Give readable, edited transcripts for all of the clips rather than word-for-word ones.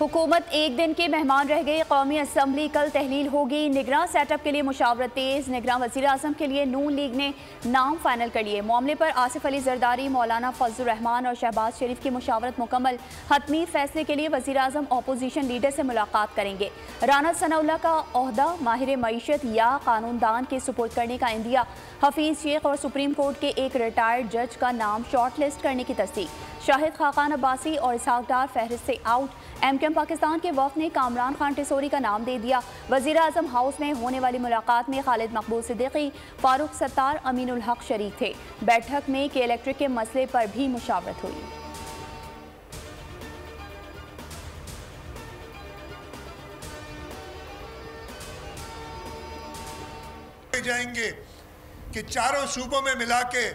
हुकूमत एक दिन के मेहमान रह गई। कौमी असम्बली कल तहलील होगी। निगरान सेटअप के लिए मुशावरत तेज़। निगरान वज़ीर आज़म के लिए नून लीग ने नाम फाइनल कर लिए। मामले पर आसिफ अली जरदारी, मौलाना फजलुर रहमान और शहबाज शरीफ की मुशावरत मुकम्मल। हतमी फैसले के लिए वज़ीर आज़म अपोजिशन लीडर से मुलाकात करेंगे। राना सनाउल्लाह का ओहदा माहिर मईशत या कानूनदान के सुपुर्द करने का इंदिया। हफीज़ शेख और सुप्रीम कोर्ट के एक रिटायर्ड जज का नाम शॉर्ट लिस्ट करने की तस्दीक। शाहिद खाकान अब्बासी और इसहाक डार फहरिस्त से आउट। एमकेएम पाकिस्तान के वफ़द ने कामरान खान टिसोरी का नाम दे दिया। वज़ीर आज़म हाउस में होने वाली मुलाकात में खालिद मकबूल सिद्दीकी, फारूक सत्तार, अमीनुल हक शरीक थे। बैठक में के इलेक्ट्रिक के मसले पर भी मुशावरत हुई। जाएंगे कि चारों सूबों में मिला के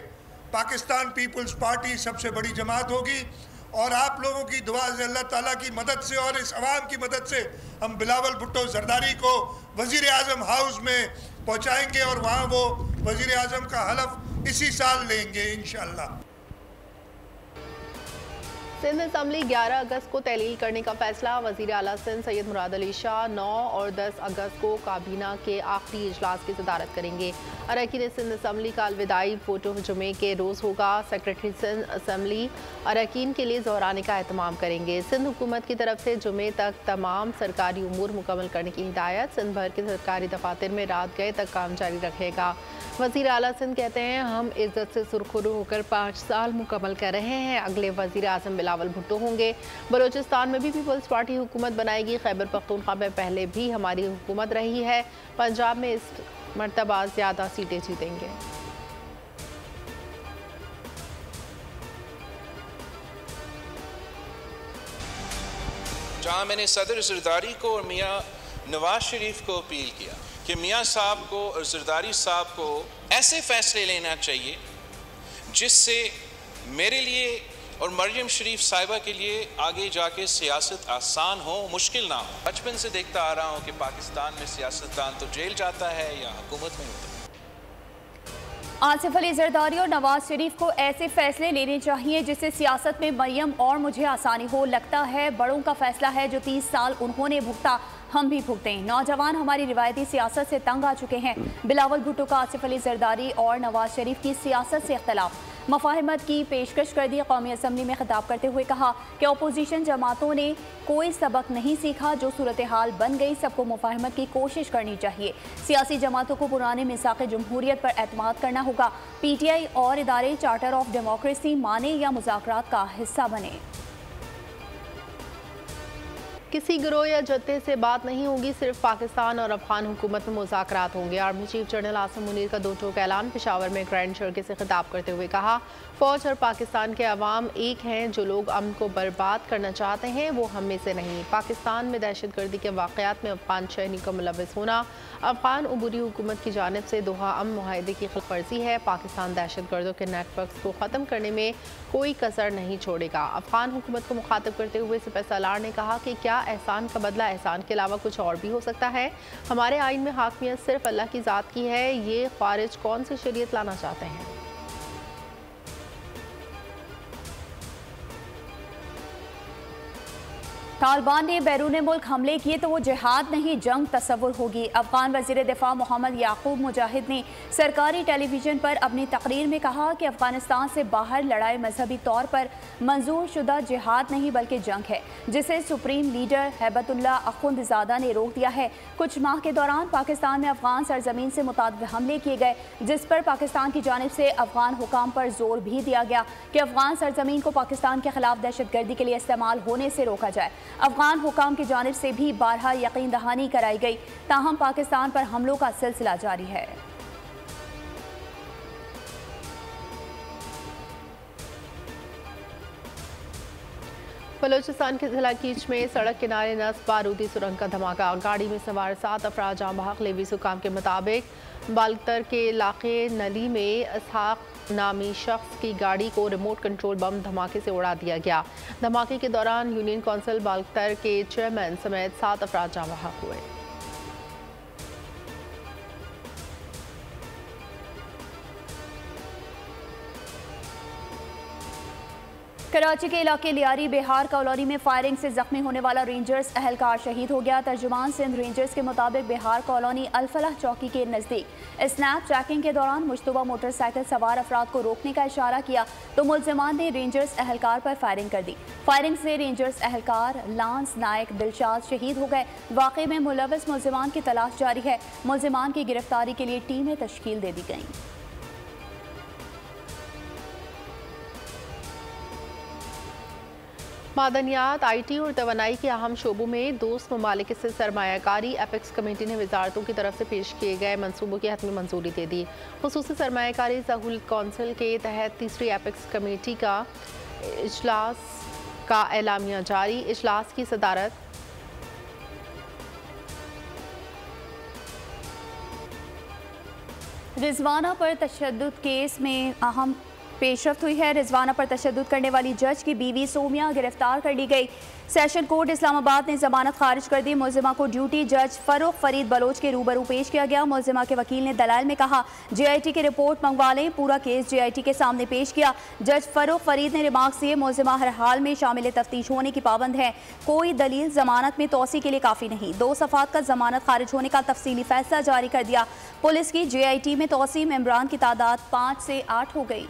पाकिस्तान पीपल्स पार्टी सबसे बड़ी जमात होगी और आप लोगों की दुआ से, अल्लाह ताला की मदद से और इस अवाम की मदद से हम बिलावल भुट्टो जरदारी को वज़ीर आज़म हाउस में पहुंचाएंगे और वहां वो वज़ीर आज़म का हलफ इसी साल लेंगे इंशाअल्लाह। सिंध असम्बली 11 अगस्त को तहलील करने का फैसला। वज़ीर आला सिंध सैयद मुराद अली शाह 9 और 10 अगस्त को काबीना के आखिरी इजलास की सदारत करेंगे। अरकान सिंध असम्बली का अलविदाई वोटो जुमे के रोज़ होगा। सेक्रेटरी सिंध असम्बली अरकान के लिए ज़ोहराने का एहतमाम करेंगे। सिंध हुकूमत की तरफ से जुमे तक तमाम सरकारी उमूर मुकम्मल करने की हिदायत। सिंध भर के सरकारी दफातर में रात गए तक काम जारी रखेगा। वज़ीर आला सिंध कहते हैं, हम इज़्ज़त से सुरखरू होकर 5 साल मुकम्मल कर रहे हैं। अगले वज़ीर आज़म बिलावल भुट्टो होंगे। बलोचिस्तान में भी पीपल्स पार्टी हुकूमत बनाएगी। खैबर पख्तूनख्वा में पहले भी हमारी हुकूमत रही है। पंजाब में इस मरतबा ज़्यादा सीटें जीतेंगे। जहाँ मैंने सदर जरदारी को और मियाँ नवाज शरीफ को अपील किया कि मियाँ साहब को और जरदारी साहब को ऐसे फैसले लेना चाहिए जिससे मेरे लिए और मरियम शरीफ साहिबा के लिए आगे जाके सियासत आसान हो, मुश्किल ना हो। बचपन से देखता आ रहा हूँ कि पाकिस्तान में सियासतदान तो जेल जाता है या हुकूमत में होता है। आसिफ अली जरदारी और नवाज शरीफ को ऐसे फैसले लेने चाहिए जिससे सियासत में मरियम और मुझे आसानी हो। लगता है बड़ों का फैसला है, जो 30 साल उन्होंने भुगता हम भी भुगतें। नौजवान हमारी रिवायती सियासत से तंग आ चुके हैं। बिलावल भुट्टो का आसिफ अली जरदारी और नवाज शरीफ की सियासत से इख्तलाफ। मफाहिमत की पेशकश कर दी। कौमी असम्बली में खिताब करते हुए कहा कि अपोजिशन जमातों ने कोई सबक नहीं सीखा। जो सूरत हाल बन गई, सबको मुफाहिमत की कोशिश करनी चाहिए। सियासी जमातों को पुराने मिसाक़ जमहूरियत पर एतमाद करना होगा। PTI और इदारे चार्टर ऑफ डेमोक्रेसी माने या मुज़ाकरात का हिस्सा बने। किसी गिरोह या जत्थे से बात नहीं होगी, सिर्फ पाकिस्तान और अफगान हुकूमत में मुज़ाकरात होंगे। Army chief general Asim Munir का 2 टोक ऐलान। पेशावर में ग्रैंड शर्के से खिताब करते हुए कहा, फ़ौज और पाकिस्तान के अवाम एक हैं। जो लोग अमन को बर्बाद करना चाहते हैं वो हम में से नहीं। पाकिस्तान में दहशतगर्दी के वाक़यात में अफगान शहरी का मुलव्वस होना अफगान अबूरी हुकूमत की जानिब से दोहा अमन मुआहदे की खिलाफवर्जी है। पाकिस्तान दहशतगर्दों के नेटवर्क को ख़त्म करने में कोई कसर नहीं छोड़ेगा। अफगान हुकूमत को मुखातिब करते हुए सिपह सालार ने कहा कि क्या एहसान का बदला एहसान के अलावा कुछ और भी हो सकता है? हमारे आइन में हाकमियत सिर्फ अल्लाह की ज़ात की है। ये ख्वारिज कौन सी शरीयत लाना चाहते हैं? तालिबान ने बैरून मुल्क हमले किए तो वो जिहाद नहीं जंग तस्वुर होगी। अफगान वज़ीर दिफा मोहम्मद याकूब मुजाहिद ने सरकारी टेलीविज़न पर अपनी तकरीर में कहा कि अफगानिस्तान से बाहर लड़ाई मजहबी तौर पर मंजूर शुदा जिहाद नहीं बल्कि जंग है, जिसे सुप्रीम लीडर हैबतुल्ला अखुंदज़ादा ने रोक दिया है। कुछ माह के दौरान पाकिस्तान में अफगान सरजमीन से मुतादिद हमले किए गए, जिस पर पाकिस्तान की जानिब से अफगान हुकाम पर जोर भी दिया गया कि अफगान सरजमीन को पाकिस्तान के खिलाफ दहशतगर्दी के लिए इस्तेमाल होने से रोका जाए। अफगान हुकाम की जानिब से भी बारहा यकीन दहानी कराई गई, ताहम पाकिस्तान पर हमलों का सिलसिला जारी है। बलोचिस्तान के जिला कीच में सड़क किनारे नस्ब बारूदी सुरंग का धमाका। गाड़ी में सवार 7 अफराद जाँ बहक। लेवी सुकाम के मुताबिक बालतर के इलाके नली में इसहाक नामी शख्स की गाड़ी को रिमोट कंट्रोल बम धमाके से उड़ा दिया गया। धमाके के दौरान यूनियन कौंसिल बालतर के चेयरमैन समेत 7 अफराद जाँ बहक हुए। कराची के इलाके लियारी बिहार कॉलोनी में फायरिंग से जख्मी होने वाला रेंजर्स अहलकार शहीद हो गया। तर्जुमान सिंध रेंजर्स के मुताबिक बिहार कॉलोनी अल-फलाह चौकी के नज़दीक स्नैप चेकिंग के दौरान मुश्तबा मोटरसाइकिल सवार अफराद को रोकने का इशारा किया तो मुल्जिमान ने रेंजर्स अहलकार पर फायरिंग कर दी। फायरिंग से रेंजर्स अहलकार लांस नायक दिलशाद शहीद हो गए। वाक़े में मुलविस मुल्जिमान की तलाश जारी है। मुल्जिमान की गिरफ्तारी के लिए टीमें तश्कील दे दी गईं। मादनियात, IT और तवानाई के अहम शोबों में दोस्त ममालिक से सरमायाकारी एपेक्स कमेटी ने वजारतों की तरफ से पेश किए गए मनसूबों की हतमी मंजूरी दे दी। खुसूसी सरमायाकारी सहूलत कौंसिल के तहत तीसरी एपेक्स कमेटी का इजलास का एलामिया जारी। इजलास की सदारत रिजवाना पर तशद्दुद केस में अहम पेशरफ्त हुई है। रिजवाना पर तशद्दुद करने वाली जज की बीवी सोमिया गिरफ्तार कर ली गई। सेशन कोर्ट इस्लामाबाद ने जमानत खारिज कर दी। मुल्जिमा को ड्यूटी जज फरूख फरीद बलोच के रूबरू पेश किया गया। मुल्जिमा के वकील ने दलाइल में कहा JIT की रिपोर्ट मंगवा लें। पूरा केस JIT के सामने पेश किया। जज फरूख फरीद ने रिमार्क्स दिए मुल्जिमा हर हाल में शामिल तफ्तीश होने की पाबंद है। कोई दलील जमानत में तोसी के लिए काफ़ी नहीं। 2 सफ़ात का जमानत खारिज होने का तफसीली फैसला जारी कर दिया। पुलिस की JIT में तोसी मेंबरान की तादाद 5 से 8 हो गई।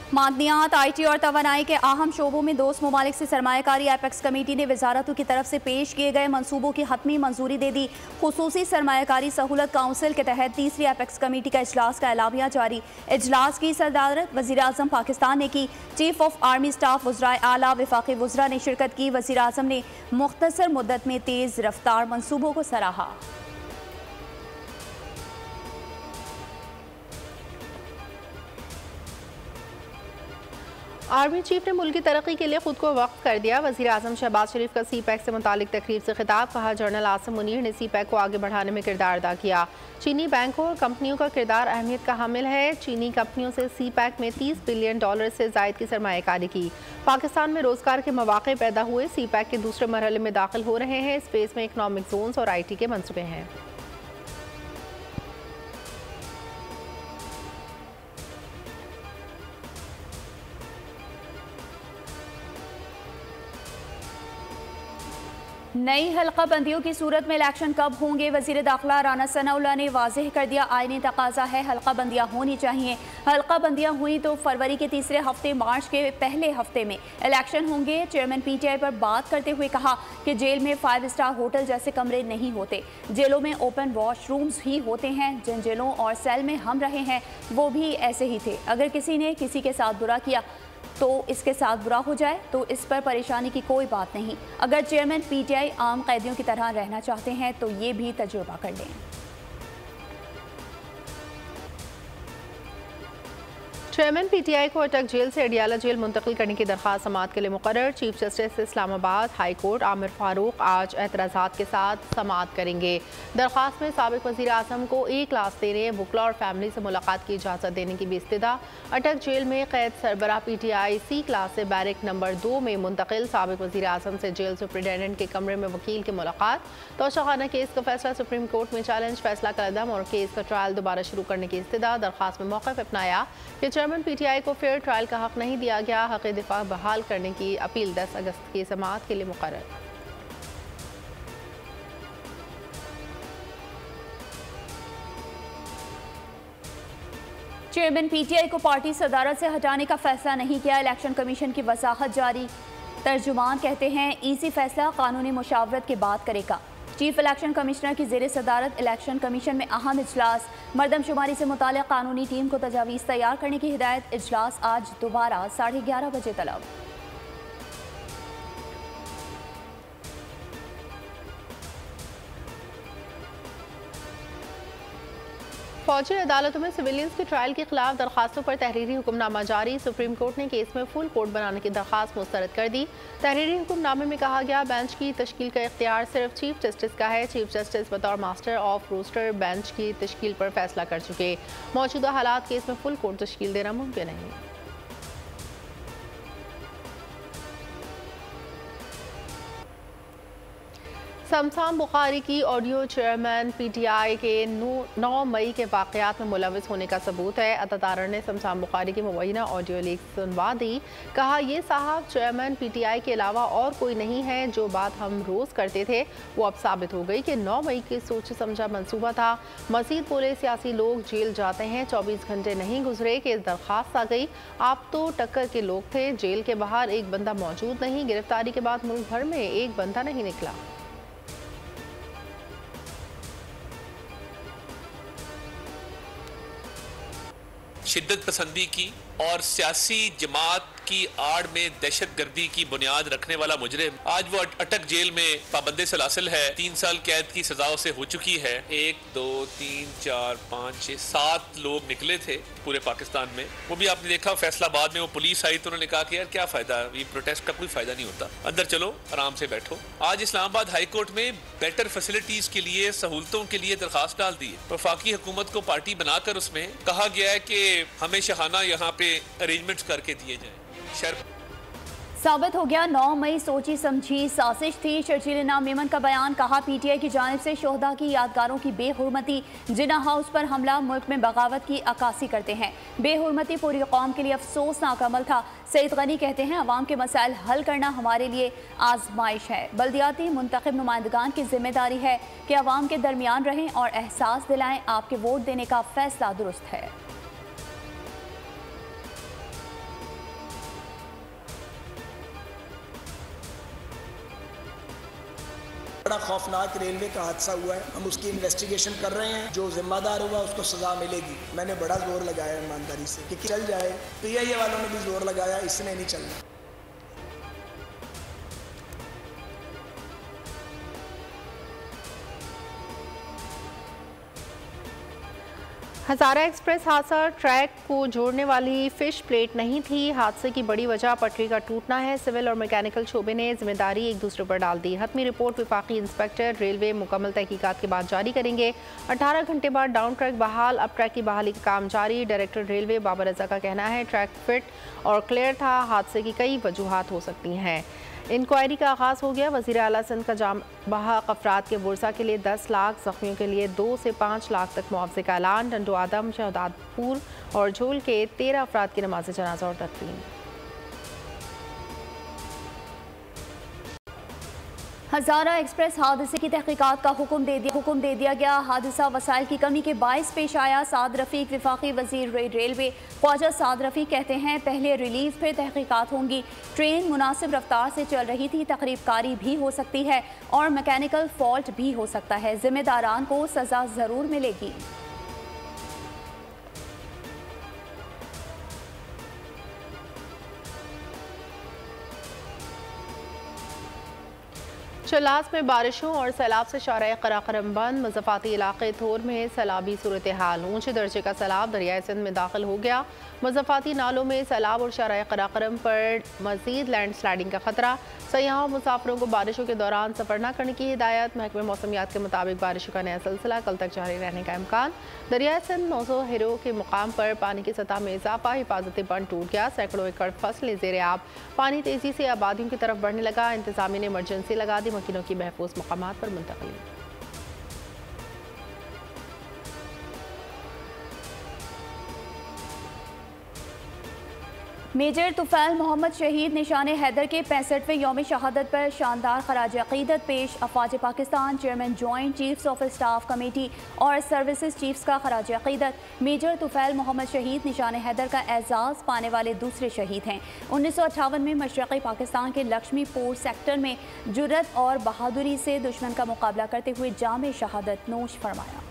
मादनियात, IT और तवानाई के अहम शोबों में दोस्त ममालिक से सरमायाकारी एपेक्स कमेटी ने वजारतों की तरफ से पेश किए गए मनसूबों की हतमी मंजूरी दे दी। खुसूसी सरमायाकारी सहूलत काउंसिल के तहत तीसरी एपेक्स कमेटी का इजलास का एलामिया जारी। इजलास की सदारत वज़ीर आज़म पाकिस्तान ने की। चीफ ऑफ आर्मी स्टाफ वज़राए आला वफाकी वज़रा ने शिरकत की। वज़ीर आज़म ने मुख्तसर मुद्दत में तेज़ रफ्तार मनसूबों को सराहा। आर्मी चीफ ने मुल्क की तरक्की के लिए खुद को वक्फ कर दिया। वज़ीर आज़म शहबाज शरीफ का CPEC से मुतालिक तकरीब से खिताब। कहा जनरल आसिम मुनीर ने CPEC को आगे बढ़ाने में किरदार अदा किया। चीनी बैंकों और कंपनियों का किरदार अहमियत का हामिल है। चीनी कंपनियों से CPEC में $30 बिलियन से ज़ायद की सरमायाकारी की। पाकिस्तान में रोजगार के मौके पैदा हुए। CPEC के दूसरे मरहले में दाखिल हो रहे हैं। स्पेस में इकनॉमिक जोन्स और IT के मंसूबे हैं। नई हल्का बंदियों की सूरत में इलेक्शन कब होंगे? वजीर दाखिला राना सनाउल्लाह ने वाज़ेह कर दिया आईनी तकाजा है हल्का बंदियाँ होनी चाहिए। हल्का बंदियाँ हुई तो फरवरी के तीसरे हफ्ते, मार्च के पहले हफ्ते में इलेक्शन होंगे। चेयरमैन PTI पर बात करते हुए कहा कि जेल में 5 स्टार होटल जैसे कमरे नहीं होते। जेलों में ओपन वॉशरूम्स ही होते हैं। जिन जेलों और सेल में हम रहे हैं वो भी ऐसे ही थे। अगर किसी ने किसी के साथ बुरा किया तो इसके साथ बुरा हो जाए तो इस पर परेशानी की कोई बात नहीं। अगर चेयरमैन PTI आम कैदियों की तरह रहना चाहते हैं तो ये भी तजुर्बा कर लें। चेयरमैन PTI को अटक जेल से अडियाला जेल मुंतकिल करने की दरख्वास्त समाअत के लिए मुकर्रर। Chief justice Islamabad high court Aamir Farooq आज एतराज़ात के साथ समाअत करेंगे। दरख्वास्त में साबिक वज़ीर आज़म को A क्लास देने, वकला और फैमिली से मुलाकात की इजाज़त देने की भी इस्तदा। अटक जेल में कैद सरबराह PTI C क्लास से बैरक नंबर 2 में मुंतकिल। साबिक वज़ीर आज़म से जेल सुप्रिटेंडेंट के कमरे में वकील की मुलाकात। तोशाखाना केस का फैसला सुप्रीम कोर्ट में चैलेंज, फैसला कदम और केस का ट्रायल दोबारा शुरू करने की इस्तदा। दरख्वास्त में मौक़िफ़ अपनाया कि चेयरमैन PTI को फेयर ट्रायल का हक नहीं दिया गया। हक़ दिफा बहाल करने की अपील 10 अगस्त की समाअत के लिए मुकर्रर। चेयरमैन PTI को पार्टी सदारत से हटाने का फैसला नहीं किया। इलेक्शन कमीशन की वजाहत जारी। तर्जुमान कहते हैं EC फैसला कानूनी मुशावरत के बाद करेगा। चीफ इलेक्शन कमिश्नर की ज़ेर सदारत इलेक्शन कमीशन में अहम इजलास। मरदमशुमारी से मुताल्लिक़ कानूनी टीम को तजावीज़ तैयार करने की हिदायत। इजलास आज दोबारा 11:30 बजे तलब। फौजी अदालतों में सिविलियंस की ट्रायल के खिलाफ दरखास्तों पर तहरीरी हुक्मनामा जारी। सुप्रीम कोर्ट ने केस में फुल कोर्ट बनाने की दरखास्त मुस्तरद कर दी। तहरीरी हुक्मनामे में कहा गया बेंच की तश्कील का इख्तियार सिर्फ चीफ जस्टिस का है। चीफ जस्टिस बतौर मास्टर ऑफ रोस्टर बेंच की तश्कील पर फैसला कर चुके। मौजूदा हालात केस में फुल कोर्ट तश्कील देना मुमकिन नहीं। शमशान बुखारी की ऑडियो चेयरमैन पीटीआई के 9 मई के वाक़यात में मुलविस होने का सबूत है। अदातारा ने शमशान बुखारी की मुबैना ऑडियो लीक सुनवा दी। कहा, ये साहब चेयरमैन पीटीआई के अलावा और कोई नहीं है। जो बात हम रोज़ करते थे वो अब साबित हो गई कि 9 मई की सोच समझा मंसूबा था। मजीद बोले, सियासी लोग जेल जाते हैं, 24 घंटे नहीं गुजरे कि दरख्वास्त आ गई। आप तो टक्कर के लोग थे, जेल के बाहर एक बंदा मौजूद नहीं। गिरफ्तारी के बाद मुल्क भर में एक बंदा नहीं निकला। शिद्दत पसंदी की और सियासी जमात की आड़ में दहशतगर्दी की बुनियाद रखने वाला मुजरिम आज वो अटक जेल में पाबंदे सलासिल है। 3 साल कैद की सजा उसे हो चुकी है। 1 2 3 4 5 6 7 लोग निकले थे पूरे पाकिस्तान में। वो भी आपने देखा फैसलाबाद में वो पुलिस आई तो उन्होंने कहा कि यार क्या फायदा, ये प्रोटेस्ट का कोई फायदा नहीं होता, अंदर चलो आराम से बैठो। आज इस्लामाबाद हाई कोर्ट में बेटर फैसिलिटीज के लिए, सहूलतों के लिए दरखास्त डाल दी है। वफाकी हुकूमत को पार्टी बनाकर उसमें कहा गया है कि हमें शहाना यहाँ पे अरेंजमेंट्स करके दिए जाए। साबित हो गया 9 मई सोची समझी साजिश थी। शर्जील इनाम मेमन का बयान। कहा, पीटीआई की जानिब से शोहदा की यादगारों की बेहुरमती, जिन्ना हाउस पर हमला मुल्क में बगावत की अक्कासी करते हैं। बेहुरमती पूरी कौम के लिए अफसोसनाक अमल था। सईद गनी कहते हैं, अवाम के मसाइल हल करना हमारे लिए आजमाइश है। बल्दियाती मुंतखब नुमाइंदगान की जिम्मेदारी है कि अवाम के दरमियान रहें और एहसास दिलाएं आपके वोट देने का फैसला दुरुस्त है। बड़ा खौफनाक रेलवे का हादसा हुआ है, हम उसकी इन्वेस्टिगेशन कर रहे हैं। जो जिम्मेदार होगा उसको सजा मिलेगी। मैंने बड़ा जोर लगाया ईमानदारी से कि चल जाए। पीआईए वालों ने भी जोर लगाया, इसने नहीं चलना। हज़ारा एक्सप्रेस हादसा ट्रैक को जोड़ने वाली फिश प्लेट नहीं थी। हादसे की बड़ी वजह पटरी का टूटना है। सिविल और मैकेनिकल शोबे ने जिम्मेदारी एक दूसरे पर डाल दी। हतमी रिपोर्ट विफाकी इंस्पेक्टर रेलवे मुकम्मल तहकीकात के बाद जारी करेंगे। 18 घंटे बाद डाउन ट्रैक बहाल। अब ट्रैक की बहाली का काम जारी। डायरेक्टर रेलवे बाबर रजा का कहना है, ट्रैक फिट और क्लियर था। हादसे की कई वजूहात हो सकती हैं। इंक्वायरी का आगाज़ हो गया। वज़ीर आला सिंध का जाम बहक अफराद के बुरसा के लिए 10 लाख, ज़ख्मियों के लिए 2 से 5 लाख तक मुआवजे का ऐलान। टंडो आदम, शहदादपुर और झोल के 13 अफराद की नमाज जनाजा और तदफीन। हज़ारा एक्सप्रेस हादसे की तहकीकात का हुक्म दे दिया गया। हादसा वसाइल की कमी के बायस पेश आया। साद रफ़ीक वफाकी वज़ीर रेलवे ख्वाजा साद रफ़ीक कहते हैं, पहले रिलीफ फिर तहकीकात होंगी। ट्रेन मुनासिब रफ्तार से चल रही थी, तकरीब कारी भी हो सकती है और मैकेनिकल फॉल्ट भी हो सकता है। जिम्मेदारान को सज़ा ज़रूर मिलेगी। शलास में बारिशों और सैलाब से शाराए कराकरम बंद। मज़फ़ाती इलाके थोर में सैलाबी सूरत हाल। ऊंचे दर्जे का सैलाब दरियाए सिंध में दाखिल हो गया। मज़फ़ाती नालों में सैलाब और शाराए कराकरम पर मज़ीद लैंड स्लाइडिंग का खतरा। सयाहों और मुसाफिरों को बारिशों के दौरान सफ़र न करने की हिदायत। महकमे मौसमियात के मुताबिक बारिशों का नया सिलसिला कल तक जारी रहने का इम्कान। दरियाए सिंध 900 हिरो के मुकाम पर पानी की सतह में इजाफा। हिफाजती बंद टूट गया। सैकड़ों एकड़ फसलें ज़ेर आब। पानी तेज़ी से आबादियों की तरफ बढ़ने लगा। इंतज़ामिया ने इमरजेंसी लगा दी। मकीनों की महफूज मकामात पर मुंतकिली। मेजर तुफैल मोहम्मद शहीद निशान हैदर के 65वें यौम शहादत पर शानदार खराज अकीदत पेश। अफवाज Pakistan chairman joint chiefs of staff committee और सर्विसेज चीफ्स का खराज अकीदत। मेजर तुफैल मोहम्मद शहीद निशान हैदर का एजाज़ पाने वाले दूसरे शहीद हैं। 1958 में मशरक़ी पाकिस्तान के लक्ष्मीपुर सेक्टर में जुर्रत और बहादुरी से दुश्मन का मुकाबला करते हुए जाम शहादत नोश फरमाया।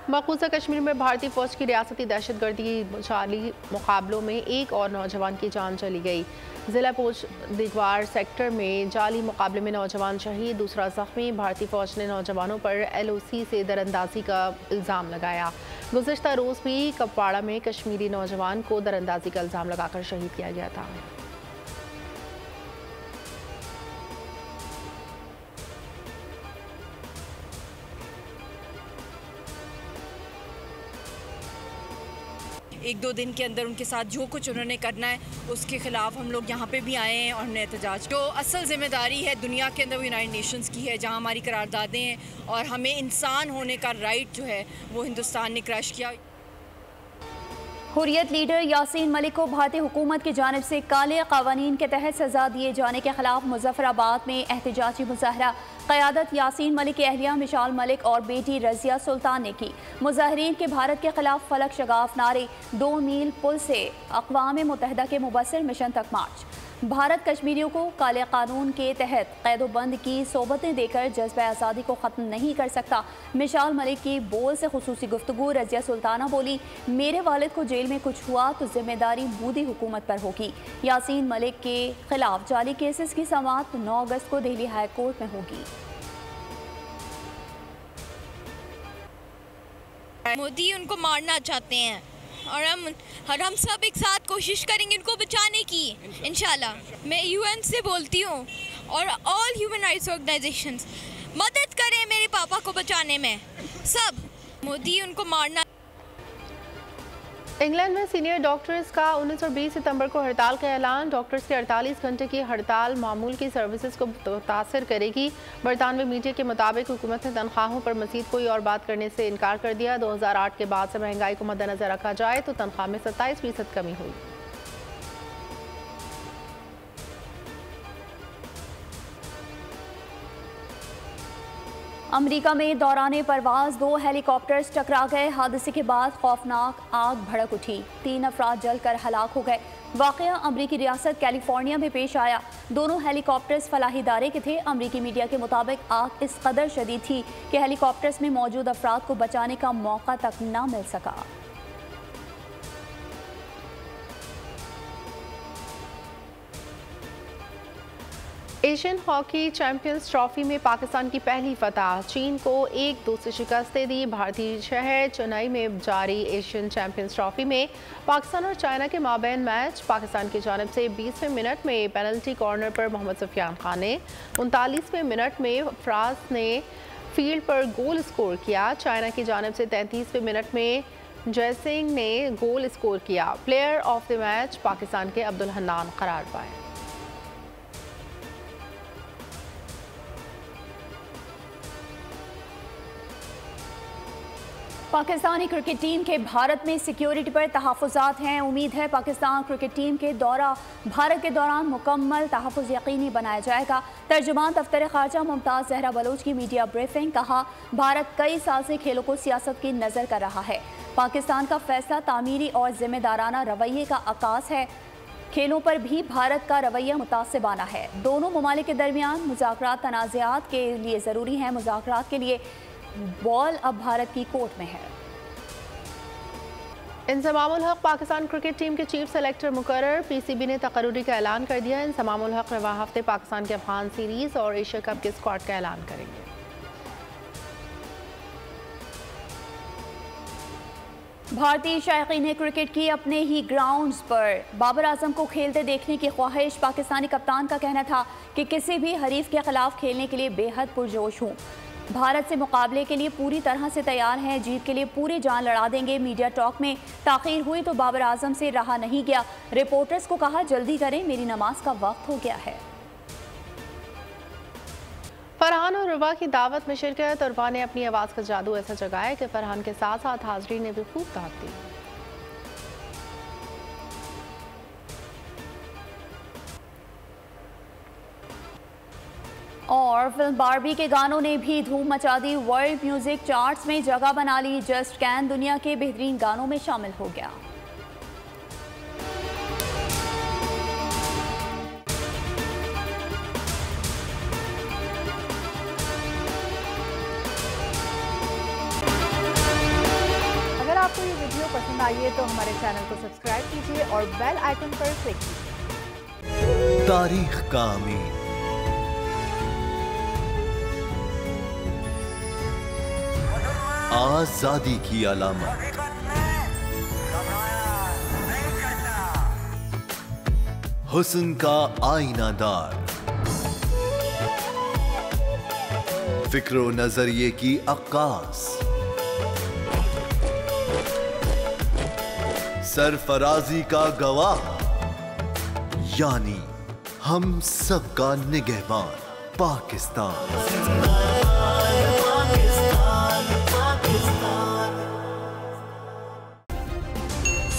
मकबूजा कश्मीर में भारतीय फौज की रियासती दहशतगर्दी जाली मुकाबलों में एक और नौजवान की जान चली गई। ज़िला पोच दिगवार सेक्टर में जाली मुकाबले में नौजवान शहीद, दूसरा जख्मी। भारतीय फौज ने नौजवानों पर LOC से दरअंदाजी का इल्ज़ाम लगाया। गुज़िश्ता रोज़ भी कपवाड़ा में कश्मीरी नौजवान को दरअंदाजी का इल्ज़ाम लगाकर शहीद किया गया था। 1-2 दिन के अंदर उनके साथ जो कुछ उन्होंने करना है उसके ख़िलाफ़ हम लोग यहाँ पे भी आए हैं और हमने एहतजाज। जो असल ज़िम्मेदारी है दुनिया के अंदर वो यूनाइटेड नेशंस की है, जहाँ हमारी करारदादें हैं और हमें इंसान होने का राइट जो है वो हिंदुस्तान ने क्रैश किया। हुर्रियत लीडर यासीन मलिक को भारतीय हुकूमत की जानिब से काले क़वानीन के तहत सज़ा दिए जाने के खिलाफ मुजफ्फराबाद में एहतजाजी मुजाहरा। क़यादत यासीन मलिक की अहलिया मिशाल मलिक और बेटी रज़िया सुल्तान ने की। मुजाहरीन के भारत के खिलाफ फलक शगाफ नारे, 2 मील पुल से अक़वाम मुत्तहिदा के मुबस्सिर मिशन तक मार्च। भारत कश्मीरियों को काले कानून के तहत कैदोबंद की सोबतें देकर जज्बा आज़ादी को ख़त्म नहीं कर सकता। मिशाल मलिक की बोल से खुसूसी गुफ्तगू। रज़िया सुल्ताना बोली, मेरे वालिद को जेल में कुछ हुआ तो जिम्मेदारी मोदी हुकूमत पर होगी। यासीन मलिक के खिलाफ जाली केसेस की समाअत 9 अगस्त को दिल्ली हाई कोर्ट में होगी। मोदी उनको मारना चाहते हैं और हम सब एक साथ कोशिश करेंगे उनको बचाने की इंशाल्लाह। मैं UN से बोलती हूँ और ऑल ह्यूमन राइट्स ऑर्गेनाइजेशंस मदद करें मेरे पापा को बचाने में, सब। मोदी उनको मारना। इंग्लैंड में सीनियर डॉक्टर्स का 19 और 20 सितंबर को हड़ताल का ऐलान। डॉक्टर्स की 48 घंटे की हड़ताल मामूल की सर्विसेज को मुतासर करेगी। बरतानवी मीडिया के मुताबिक हुकूमत ने तनख्वाहों पर मज़ीद कोई और बात करने से इनकार कर दिया। 2008 के बाद से महंगाई को मद्देनजर रखा जाए तो तनख्वाह में 27% कमी हुई। अमेरिका में दौरान परवाज 2 हेलीकॉप्टर्स टकरा गए। हादसे के बाद खौफनाक आग भड़क उठी, 3 अफराद जलकर हलाक हो गए। वाक़या अमरीकी रियासत कैलिफोर्निया में पेश आया। दोनों हेलीकॉप्टर्स फलाही इदारे के थे। अमरीकी मीडिया के मुताबिक आग इस कदर शदीद थी कि हेलीकॉप्टर्स में मौजूद अफराद को बचाने का मौका तक न मिल सका। एशियन हॉकी चैंपियंस ट्रॉफी में पाकिस्तान की पहली फतह। चीन को 1-2 से शिकस्त दी। भारतीय शहर चेन्नई में जारी एशियन चैंपियंस ट्रॉफी में पाकिस्तान और चाइना के माबैन मैच। पाकिस्तान की जानिब से 20वें मिनट में पेनल्टी कॉर्नर पर मोहम्मद सुफियान खान ने, 39वें मिनट में फराज ने फील्ड पर गोल स्कोर किया। चाइना की जानिब से 33वें मिनट में जयसिंह ने गोल स्कोर किया। Player of the match Pakistan के अब्दुल हन्नान करार पाए। पाकिस्तानी क्रिकेट टीम के भारत में सिक्योरिटी पर तहफ़्फ़ुज़ात हैं। उम्मीद है पाकिस्तान क्रिकेट टीम के दौरा भारत के दौरान मुकम्मल तहफ़्फ़ुज़ यकीनी बनाया जाएगा। तर्जुमान दफ्तर ख़ारजा मुमताज़ ज़हरा बलोच की मीडिया ब्रीफिंग। कहा, भारत कई साल से खेलों को सियासत की नज़र कर रहा है। पाकिस्तान का फैसला तामीरी और ज़िम्मेदाराना रवैये का अक्कास है। खेलों पर भी भारत का रवैया मुतासिबाना है। दोनों ममालिक के दरमियान मुज़ाकरात तनाज़ात के लिए ज़रूरी हैं। मुज़ाकरात के लिए बॉल अब भारत की कोर्ट में है। इंज़मामुल हक पाकिस्तान क्रिकेट टीम के चीफ सेलेक्टर मुकर्रर। PCB ने तकर्रुरी का ऐलान कर दिया। इंज़मामुल हक रवा हफ्ते पाकिस्तान के अफगान सीरीज़ और एशिया कप के स्क्वाड का ऐलान करेंगे। भारतीय शायकीन क्रिकेट की अपने ही ग्राउंड्स पर बाबर आजम को खेलते देखने की ख्वाहिश। पाकिस्तानी कप्तान का कहना था कि किसी भी हरीफ के खिलाफ खेलने के लिए बेहद पुरजोश हूँ। भारत से मुकाबले के लिए पूरी तरह से तैयार हैं। जीत के लिए पूरी जान लड़ा देंगे। मीडिया टॉक में ताख़ीर हुई तो बाबर आजम से रहा नहीं गया। रिपोर्टर्स को कहा, जल्दी करें, मेरी नमाज का वक्त हो गया है। फरहान और रुबा की दावत में शिरकत। रुबा ने अपनी आवाज़ का जादू ऐसा जगाया कि फरहान के साथ साथ हाज़रीन ने भी खूब दावत दी। और फिल्म बार्बी के गानों ने भी धूम मचा दी। वर्ल्ड म्यूजिक चार्ट्स में जगह बना ली। जस्ट कैन दुनिया के बेहतरीन गानों में शामिल हो गया। अगर आपको ये वीडियो पसंद आई है तो हमारे चैनल को सब्सक्राइब कीजिए और बेल आइकन पर क्लिक कीजिए। तारीख का अमीन, आजादी की अलामत, हुस्न का आईनादार, फिक्रो नजरिए की अक्कास, सरफराजी का गवाह, यानी हम सबका निगहबान पाकिस्तान।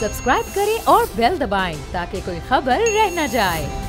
सब्सक्राइब करें और बेल दबाएं ताकि कोई खबर रह न जाए।